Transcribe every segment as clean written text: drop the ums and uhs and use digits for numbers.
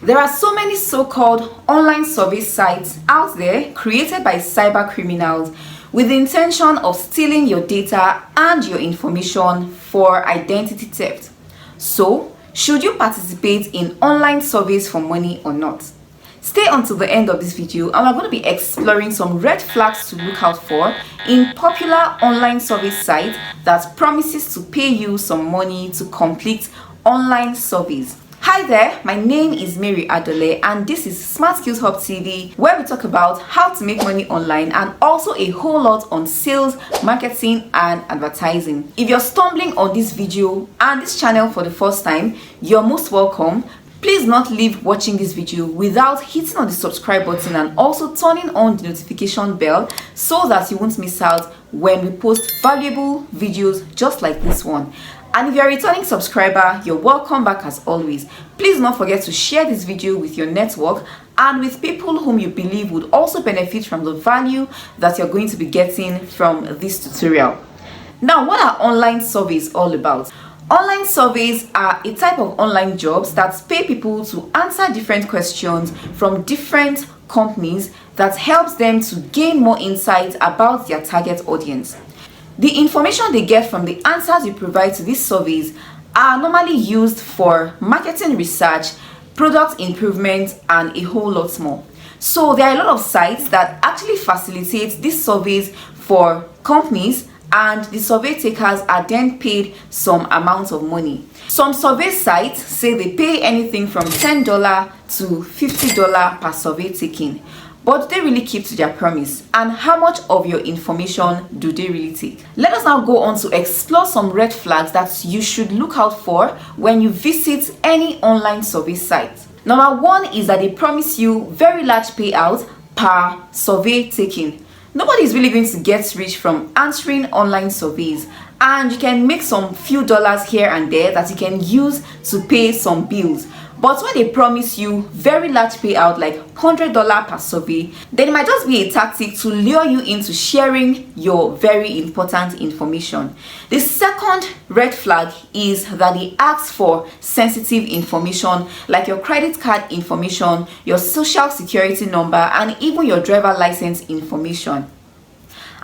There are so many so-called online service sites out there created by cyber criminals with the intention of stealing your data and your information for identity theft. So, should you participate in online surveys for money or not? Stay until the end of this video and we're going to be exploring some red flags to look out for in popular online service sites that promises to pay you some money to complete online surveys. Hi there, my name is Mary Adole and this is Smart Skills Hub TV, where we talk about how to make money online and also a whole lot on sales, marketing and advertising. If you're stumbling on this video and this channel for the first time, you're most welcome. Please do not leave watching this video without hitting on the subscribe button and also turning on the notification bell so that you won't miss out when we post valuable videos just like this one. And if you're a returning subscriber, you're welcome back as always. Please do not forget to share this video with your network and with people whom you believe would also benefit from the value that you're going to be getting from this tutorial. Now, what are online surveys all about? Online surveys are a type of online jobs that pay people to answer different questions from different companies that helps them to gain more insight about their target audience. The information they get from the answers you provide to these surveys are normally used for marketing research, product improvement, and a whole lot more. So there are a lot of sites that actually facilitate these surveys for companies, and the survey takers are then paid some amount of money. Some survey sites say they pay anything from $10 to $50 per survey taken. But do they really keep to their promise? And how much of your information do they really take? Let us now go on to explore some red flags that you should look out for when you visit any online survey site. Number one is that they promise you very large payout per survey taken. Nobody is really going to get rich from answering online surveys, and you can make some few dollars here and there that you can use to pay some bills. But when they promise you very large payout like $100 per survey, then it might just be a tactic to lure you into sharing your very important information. The second red flag is that they ask for sensitive information like your credit card information, your social security number, and even your driver license information.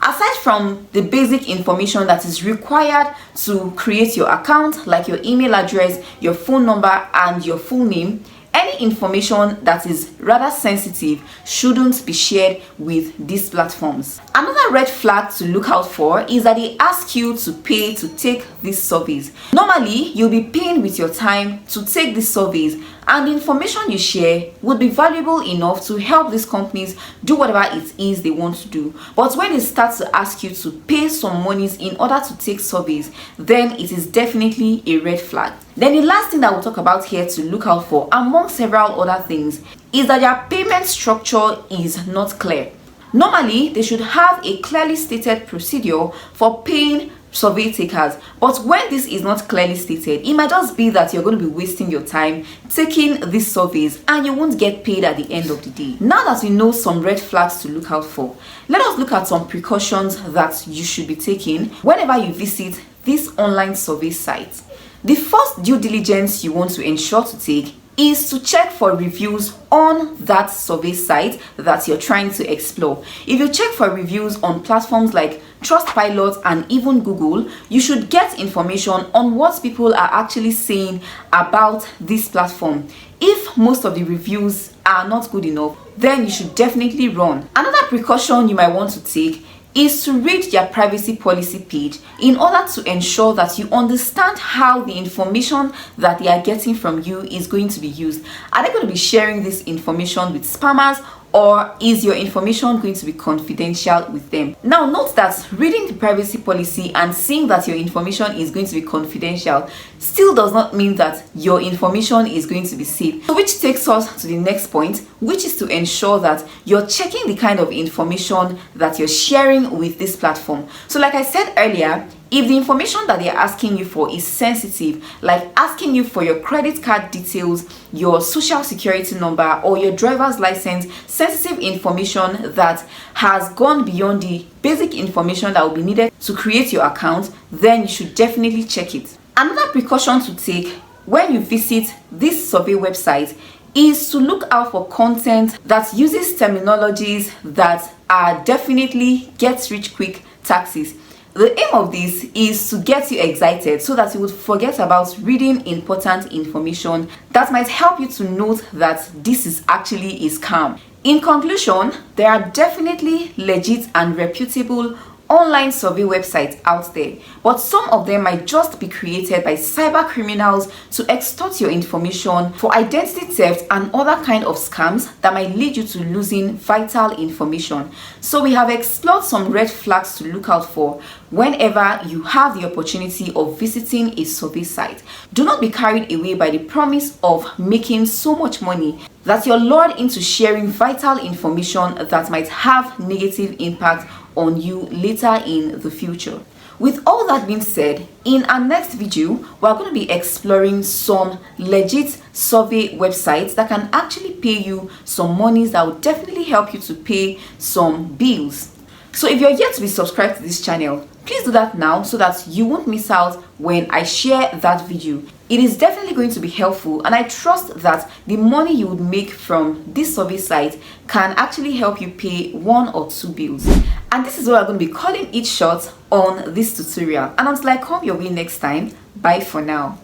Aside from the basic information that is required to create your account, like your email address, your phone number, and your full name, any information that is rather sensitive shouldn't be shared with these platforms. Another red flag to look out for is that they ask you to pay to take these surveys. Normally, you'll be paying with your time to take these surveys, and the information you share would be valuable enough to help these companies do whatever it is they want to do. But when they start to ask you to pay some monies in order to take surveys, then it is definitely a red flag. Then the last thing that we'll talk about here to look out for, among several other things, is that their payment structure is not clear. Normally, they should have a clearly stated procedure for paying survey takers, but when this is not clearly stated, it might just be that you're going to be wasting your time taking these surveys and you won't get paid at the end of the day. Now that we know some red flags to look out for, let us look at some precautions that you should be taking whenever you visit these online survey sites. The first due diligence you want to ensure to take is to check for reviews on that survey site that you're trying to explore. If you check for reviews on platforms like Trustpilot and even Google, you should get information on what people are actually saying about this platform. If most of the reviews are not good enough, then you should definitely run. Another precaution you might want to take is to read their privacy policy page in order to ensure that you understand how the information that they are getting from you is going to be used. Are they going to be sharing this information with spammers, or is your information going to be confidential with them? Now note that reading the privacy policy and seeing that your information is going to be confidential still does not mean that your information is going to be safe. So which takes us to the next point, which is to ensure that you're checking the kind of information that you're sharing with this platform. So like I said earlier, if the information that they're asking you for is sensitive, like asking you for your credit card details, your social security number, or your driver's license, sensitive information that has gone beyond the basic information that will be needed to create your account, then you should definitely check it. Another precaution to take when you visit this survey website is to look out for content that uses terminologies that are definitely get rich quick taxes. The aim of this is to get you excited so that you would forget about reading important information that might help you to note that this is actually a scam. In conclusion, there are definitely legit and reputable online survey websites out there, but some of them might just be created by cyber criminals to extort your information for identity theft and other kind of scams that might lead you to losing vital information. So we have explored some red flags to look out for whenever you have the opportunity of visiting a survey site. Do not be carried away by the promise of making so much money that you're lured into sharing vital information that might have negative impact on you later in the future. With all that being said, in our next video, we're going to be exploring some legit survey websites that can actually pay you some monies that will definitely help you to pay some bills. So if you're yet to be subscribed to this channel, please do that now so that you won't miss out when I share that video. It is definitely going to be helpful, and I trust that the money you would make from this survey site can actually help you pay 1 or 2 bills. And this is what I'm going to be calling it short on this tutorial. And until I come your way next time, bye for now.